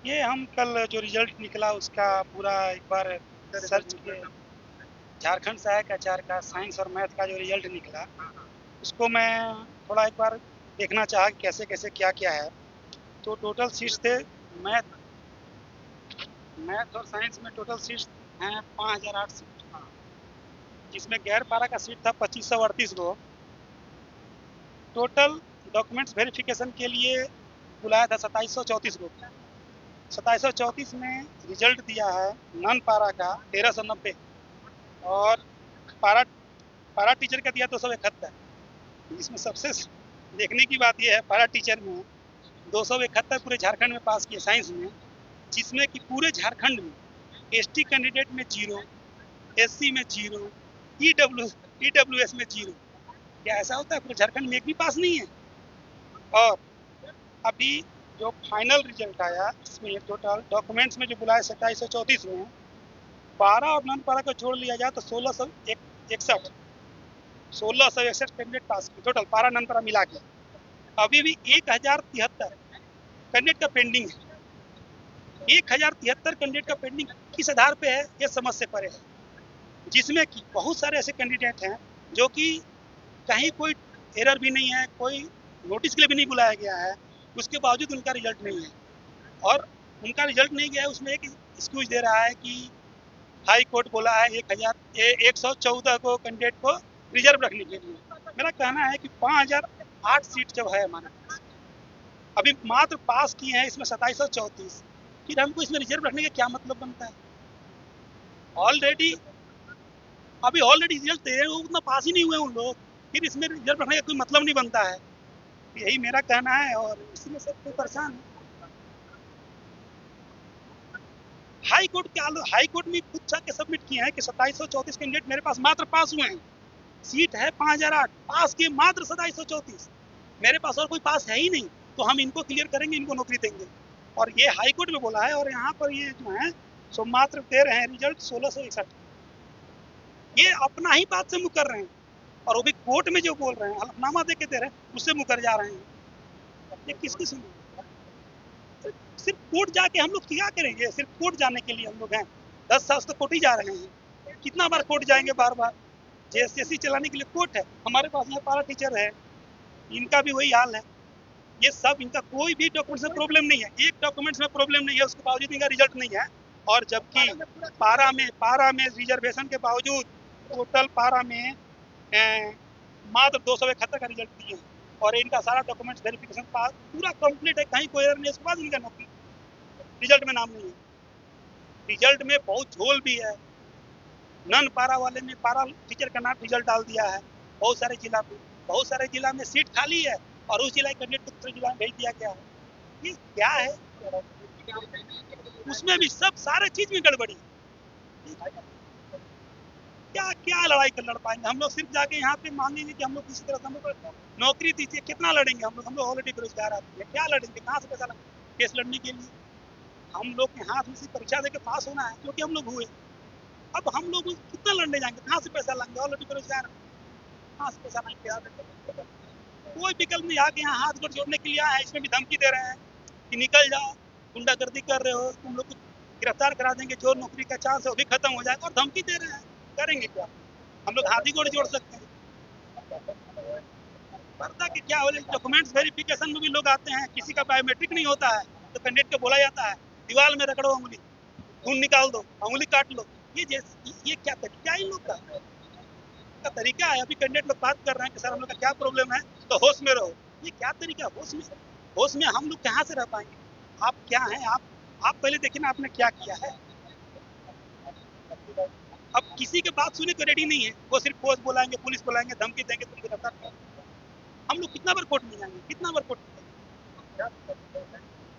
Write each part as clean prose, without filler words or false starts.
ये हम कल जो रिजल्ट निकला उसका पूरा एक बार सर्च किए। झारखंड सहायक आचार्य का साइंस और मैथ का जो रिजल्ट निकला उसको मैं थोड़ा एक बार देखना चाहा कि कैसे कैसे क्या क्या है। तो टोटल सीट्स थे मैथ मैथ और साइंस में टोटल सीट्स हैं 5008 सीट, जिसमें गैर पारा का सीट था 2538 गो। टोटल डॉक्यूमेंट्स वेरिफिकेशन के लिए बुलाया था 2734 गो। 2734 में रिजल्ट दिया है नॉन पारा का 1390 और पारा पारा टीचर का दिया 271। इसमें सबसे देखने की बात यह है पारा टीचर में 271 पूरे झारखंड में पास किए साइंस में, जिसमें कि पूरे झारखंड में एसटी कैंडिडेट में 0, एससी में 0, ईडब्ल्यूएस में 0। क्या ऐसा होता है? पूरे झारखंड में एक भी पास नहीं है। और अभी जो फाइनल रिजल्ट आया इसमें टोटल डॉक्यूमेंट्स में जो बुलाया 2734 में 12 और नॉन पारा को जोड़ लिया जाए तो 1661 कैंडिडेट पास किए टोटल पारा नॉन पारा मिला के। अभी भी 1073 कैंडिडेट का पेंडिंग है। 1073 कैंडिडेट का पेंडिंग किस आधार पे है ये समझ से परे है, जिसमें कि बहुत सारे ऐसे कैंडिडेट हैं जो कि कहीं कोई एरर भी नहीं है, कोई नोटिस के लिए भी नहीं बुलाया गया है, उसके बावजूद उनका रिजल्ट नहीं है। और उनका रिजल्ट नहीं गया है उसमें एक एक्सक्यूज दे रहा है कि हाई कोर्ट बोला है 114 को कैंडिडेट को रिजर्व रखने के लिए। मेरा कहना है कि 5008 सीट जब है हमारे पास, अभी मात्र पास किए हैं इसमें 2734, फिर हमको इसमें रिजर्व रखने का क्या मतलब बनता है? ऑलरेडी रिजल्ट दे रहे हैं, उतना पास ही नहीं हुए उन लोग, फिर इसमें रिजर्व रखने का कोई मतलब नहीं बनता है। यही मेरा कहना है और इसमें सब कोई परेशान है। हाई कोर्ट में पूछा के सबमिट किए हैं कि 2734 कैंडिडेट मेरे पास मात्र पास हुए हैं, सीट है 5008, पास किए मात्र 2734, मेरे पास और कोई पास है ही नहीं, तो हम इनको क्लियर करेंगे, इनको नौकरी देंगे। और ये हाई कोर्ट में बोला है और यहाँ पर ये जो है सो मात्र दे रहे हैं रिजल्ट 1661। ये अपना ही बात से मुकर रहे हैं और वो भी कोर्ट में जो बोल रहे हैं हलफनामा दे के दे रहे हैं उससे मुकर जा रहे हैं। ये किसकी सुनिए? सिर्फ कोर्ट जाके हम लोग क्या करेंगे? सिर्फ कोर्ट जाने के लिए हम लोग हैं, 10 साल से कोर्ट ही जा रहे हैं, कितना बार कोर्ट जाएंगे बार बार? जेएसएससी चलाने के लिए कोर्ट है, हमारे पास यहाँ पारा टीचर है, इनका भी वही हाल है। ये सब इनका कोई भी डॉक्यूमेंट्स में प्रॉब्लम नहीं है, एक डॉक्यूमेंट्स में प्रॉब्लम नहीं है, उसके बावजूद इनका रिजल्ट नहीं है। और जबकि पारा में रिजर्वेशन के बावजूद टोटल पारा में मात्र 271 का रिजल्ट दिए हैं और इनका सारा डॉक्यूमेंट्स वेरिफिकेशन पूरा कंप्लीट है, कहीं कोई एरर नहीं, उसके बाद इनका नौकरी रिजल्ट में नाम नहीं है। रिजल्ट में बहुत झोल भी है। नन पारा वाले ने पारा टीचर का नाम रिजल्ट डाल दिया है बहुत सारे जिला में सीट खाली है और उस जिला के कैंडिडेट को दूसरे जिला में भेज दिया गया है। ये क्या है? उसमें भी सब सारे चीज में गड़बड़ी। क्या क्या लड़ाई कर लड़ पाएंगे हम लोग? सिर्फ जाके यहाँ पे मांगेंगे कि हम लोग किसी तरह से हम लोग नौकरी दीजिए, कितना लड़ेंगे हम लोग ऑलरेडी बेरोजगार आदमी है, क्या लड़ेंगे? कहाँ से पैसा केस लड़ने के लिए? हम लोग के हाथ में सिर्फ परीक्षा देकर पास होना है, क्योंकि हम लोग हुए। अब हम लोग कितना लड़ने जाएंगे? कहाँ से पैसा लाएंगे? ऑलरेडी बेरोजगार, कहाँ से पैसा लाएंगे? कोई विकल्प नहीं, आके यहाँ हाथ गोड़ जोड़ने के लिए आए हैं। इसमें भी धमकी दे रहे हैं कि निकल जाओ, गुंडागर्दी कर रहे हो, तुम लोग को गिरफ्तार करा देंगे, जो नौकरी का चांस है वो भी खत्म हो जाएगा, और धमकी दे रहे हैं। करेंगे क्या? हम लोग हाथ ही गोड़ जोड़ सकते हैं? पता कि क्या हो, डॉक्यूमेंट्स वेरिफिकेशन में भी लोग आते हैं, किसी का बायोमेट्रिक नहीं होता है तो कैंडिडेट को बोला जाता है दीवार में रगड़ो उंगली, खून निकाल दो, उंगली काट लो। ये क्या तरीका है इन लोग का तरीका है? अभी कैंडिडेट लोग बात कर रहे हैं कि सर हम लोग का क्या प्रॉब्लम है, तो होश में रहो। ये क्या तरीका है? होश में हम लोग कहाँ से रह पाएंगे? आप क्या हैं? आप पहले देखिए ना आपने क्या किया है। अब किसी के बात सुने को रेडी नहीं है, वो सिर्फ फोर्स बुलाएंगे, पुलिस बुलाएंगे, धमकी देंगे, तुम गिरफ्तार करेंगे। हम लोग कितना बार कोर्ट में जाएंगे, कितना बार कोर्ट में?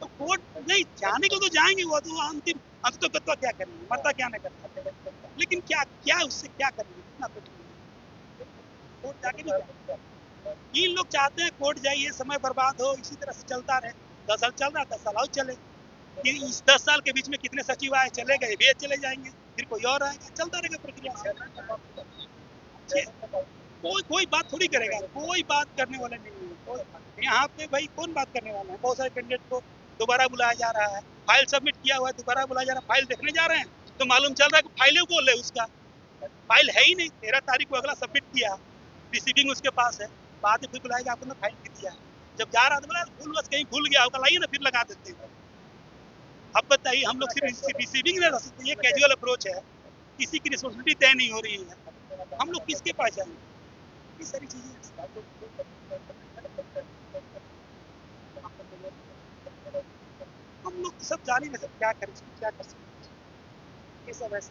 तो कोर्ट नहीं जाने को तो जाएंगे, वो तो अंतिम अंत तो क्या करेंगे, मरता क्या नहीं करता, लेकिन क्या क्या उससे क्या करेंगे? कितना कोर्ट जाके भी क्या? ये लोग चाहते हैं कोर्ट जाइए, समय बर्बाद हो, इसी तरह से चलता रहे। 10 साल चल रहा है, 10 साल और चले। इस 10 साल के बीच में कितने सचिव आए, चले गए, वे चले जाएंगे, फिर कोई और आएगा, चलता रहेगा प्रक्रिया से। कोई बात थोड़ी करेगा, कोई बात करने वाला नहीं है। यहाँ पे भाई कौन बात करने वाला है? बहुत सारे कैंडिडेट को दोबारा बुलाया जा रहा है, फाइल सबमिट किया हुआ है, दोबारा बुलाया जा रहा है, फाइल देखने जा रहे हैं तो मालूम चल रहा है कि फाइल ही बोल है, उसका फाइल है ही नहीं। 13 तारीख को अगला सबमिट किया, रिसीविंग उसके पास है, बाद में फिर बुलाएगा, आपने फाइल भी दिया है। जब जा रहा था बोला भूल बस कहीं भूल गया होगा, लाइए ना फिर लगा देते हैं। अब बताइए, हम लोग सिर्फ रिसीविंग में रह सकते, ये कैजुअल अप्रोच है, किसी की रिस्पॉन्सिबिलिटी तय नहीं हो रही है, हम लोग किसके पास जाएंगे? ये सारी चीजें हम लोग तो सब जान ही नहीं सकते क्या कर सकते, ये सब ऐसे